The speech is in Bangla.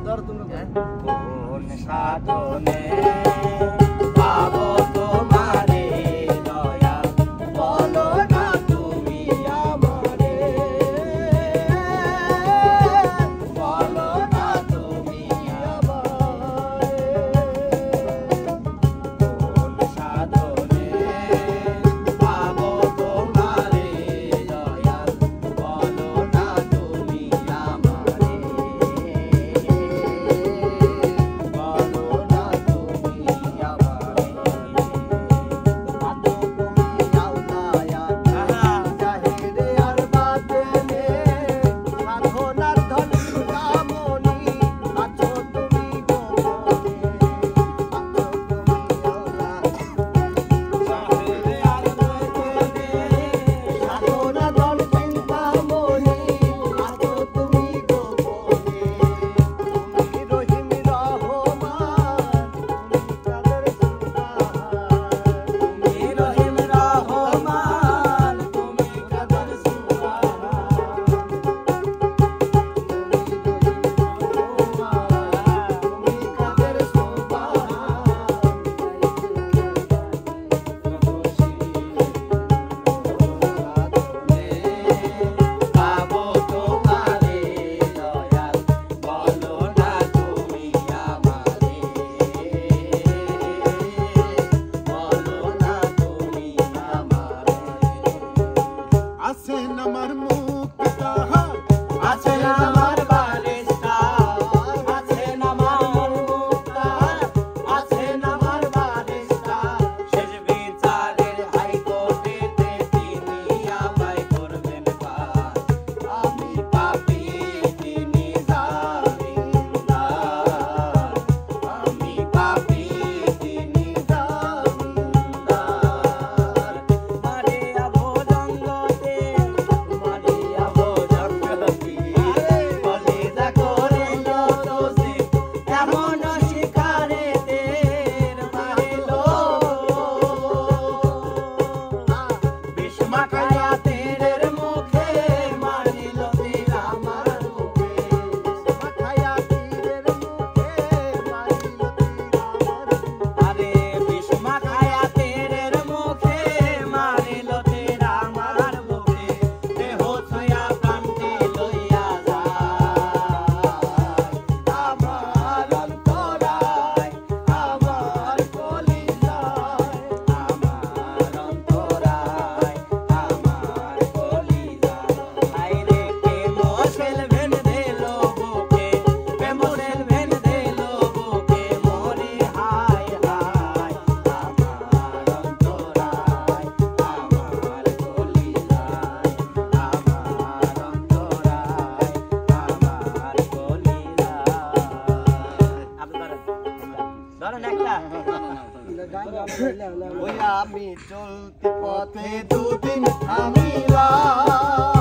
ধরো তুমি কোন সাধনে পাবো তোমারে দয়াল বলো না তুমি আমারে বলো না তুমি আমারে কোন সাধনে পাবো তোমারে দয়াল বলো না তুমি আমারে বলো না তুমি আমারে আতো তুমি আল্লাহ জাহিরে আর বাতেনে সাধনার ধন সুরামণি আছো তুমি গোপনে আছো তুমি আল্লাহ জাহিরে আর বাতেনে সাধনার ধন চিন্তামণি আছো তুমি গোপনে তুমি রহিম রহমান তুমি কাদের সুবহান তুমি রহিম রহমান তুমি কাদের পাবো তোমারে দয়াল বলো না তুমি আমারে বলো না তুমি আমারে আছেন আমার মুক্তা আছেন আমার বালিশটা আছেন আমার মুক্তা আছেন আমার বালিশটা শেষ বিচারের হাইকোর্টেতে তিনি আমায় করবেন পার আমি পাপী তিনি জামিনদার আমি পাপী তিনি জামিনদার মারিয়া ভোজঙ্গতে মারিয়া ভোজঙ্গতি কলিজা করিল দোষী এমন শিকারে দের মারিল বিষ্মা খায়া তীরের মুখে মারিল তীর আমার মুখে বিষ্মা খায়া তীরের মুখে মারিল তীর আমার আরে বিষ্মা খায়া তীরের মুখে মারিল তীর আমার মুখে দেহ ছুঁয়া প্রাণটি লইয়া যায় আমার অন্তরায় আমার কলিজায় আমার অন্তরায় আমার কলিজায় আইরে প্রেম সেলভেন দিল বুকে প্রেম সেলভেন দিল বুকে মরে হায় হায় আমার অন্তরায় আমার কলিজায় আমার অন্তরায় আমার কলিজায় ধরেন একটা ওই আমি চলতে পথে দুদিন থামিলাম